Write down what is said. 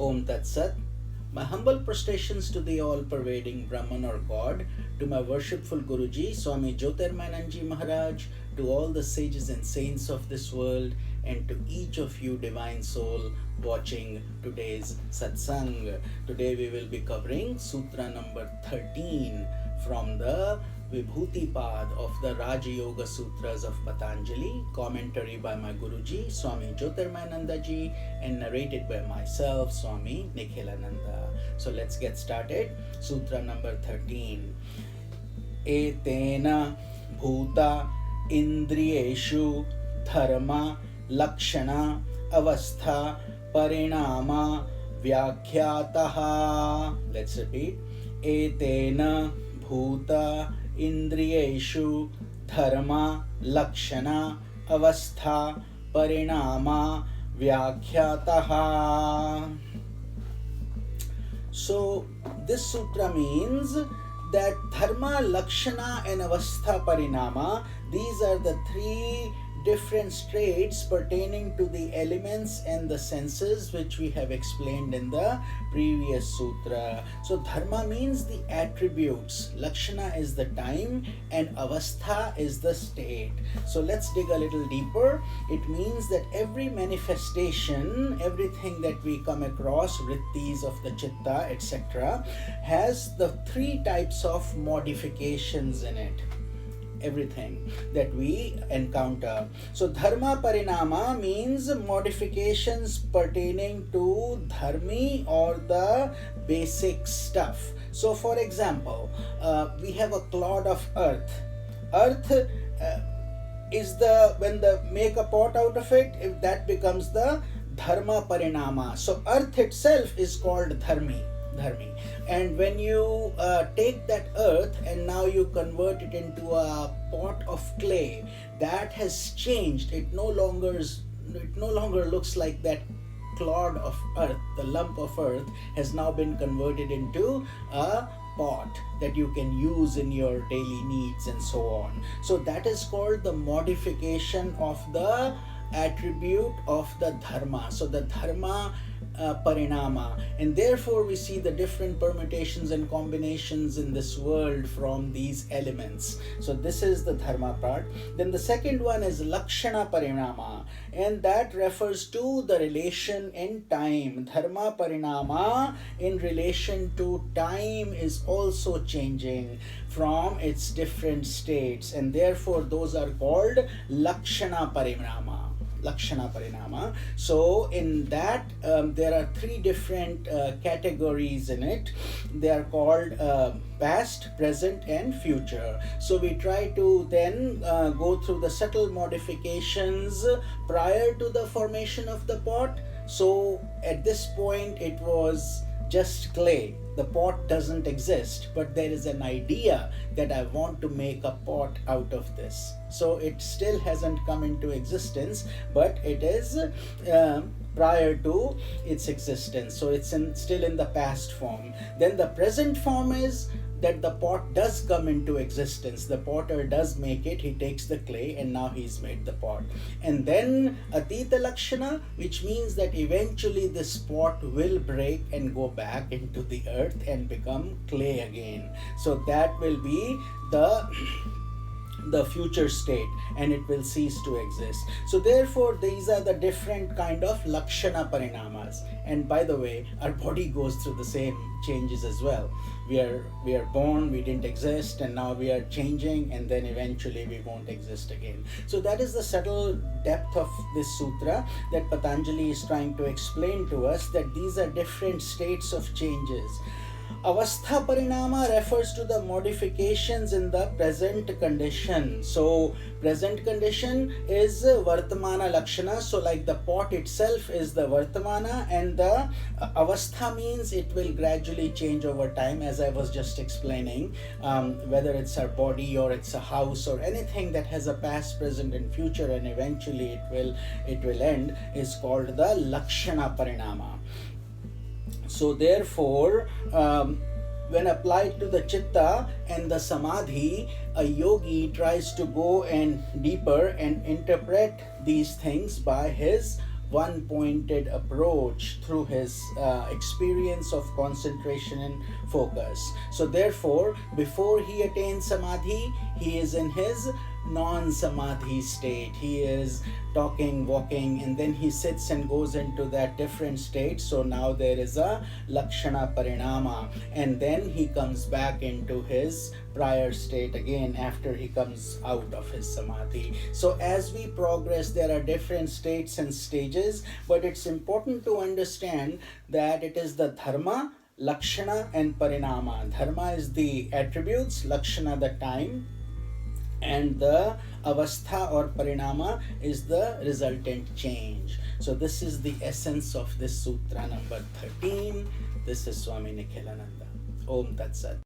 Om Tat Sat. My humble prostrations to the all-pervading Brahman or God, to my worshipful Guruji, Swami Jyotirmayananda Maharaj, to all the sages and saints of this world, and to each of you divine soul watching today's satsang. Today we will be covering Sutra number 13 from the Vibhuti Pad of the Raja Yoga Sutras of Patanjali, commentary by my Guruji, Swami Jyotirmayananda ji, and narrated by myself, Swami Nikhilananda. So let's get started. Sutra number 13. Etena bhuta indriyeshu dharma lakshana avastha parinama vyakhyataha. Let's repeat. Etena bhuta indriyeshu dharma lakshana avastha parinama vyakhyataha. So this sutra means that dharma, lakshana and avastha parinama, these are the three different states pertaining to the elements and the senses which we have explained in the previous sutra. So dharma means the attributes, lakshana is the time, and avastha is the state. So let's dig a little deeper. It means that every manifestation, everything that we come across, vrittis of the chitta, etc., has the three types of modifications in it. Everything that we encounter. So dharma parinama means modifications pertaining to dharmi or the basic stuff. So for example, we have a clod of earth. Earth is when the make a pot out of it, if that becomes the dharma parinama. So earth itself is called dharmi. And when you take that earth and now you convert it into a pot of clay, that has changed. It no longer looks like that clod of earth. The lump of earth has now been converted into a pot that you can use in your daily needs and so on. So that is called the modification of the attribute of the dharma. So the dharma parinama, and therefore we see the different permutations and combinations in this world from these elements. So this is the dharma part. Then the second one is lakshana parinama, and that refers to the relation in time. Dharma parinama in relation to time is also changing from its different states, and therefore those are called lakshana parinama. So in that there are three different categories in it. They are called past, present and future. So we try to then go through the subtle modifications prior to the formation of the pot. So at this point it was just clay. The pot doesn't exist, but there is an idea that I want to make a pot out of this. So it still hasn't come into existence, but it is prior to its existence. So it's still in the past form. Then the present form is that the pot does come into existence. The potter does make it. He takes the clay and now he's made the pot. And then Atita Lakshana, which means that eventually this pot will break and go back into the earth and become clay again. So that will be the future state, and it will cease to exist. So therefore these are the different kind of lakshana parinamas. And by the way, our body goes through the same changes as well. We are born, we didn't exist, and now we are changing, and then eventually we won't exist again. So that is the subtle depth of this sutra that Patanjali is trying to explain to us, that these are different states of changes. Avastha parinama refers to the modifications in the present condition. So present condition is vartamana lakshana. So like the pot itself is the vartamana, and the avastha means it will gradually change over time, as I was just explaining. Whether it's our body or it's a house or anything that has a past, present and future, and eventually it will end, is called the lakshana parinama. So therefore, when applied to the chitta and the samadhi, a yogi tries to go and deeper and interpret these things by his one-pointed approach through his experience of concentration and focus. So therefore, before he attains samadhi, he is in his non-samadhi state. He is talking, walking, and then he sits and goes into that different state. So now there is a lakshana parinama, and then he comes back into his prior state again after he comes out of his samadhi. So as we progress, there are different states and stages, but it's important to understand that it is the dharma, lakshana and parinama. Dharma is the attributes, lakshana the time, and the avastha or parinama is the resultant change. So this is the essence of this sutra number 13. This is Swami Nikhilananda. Om Tat Sat.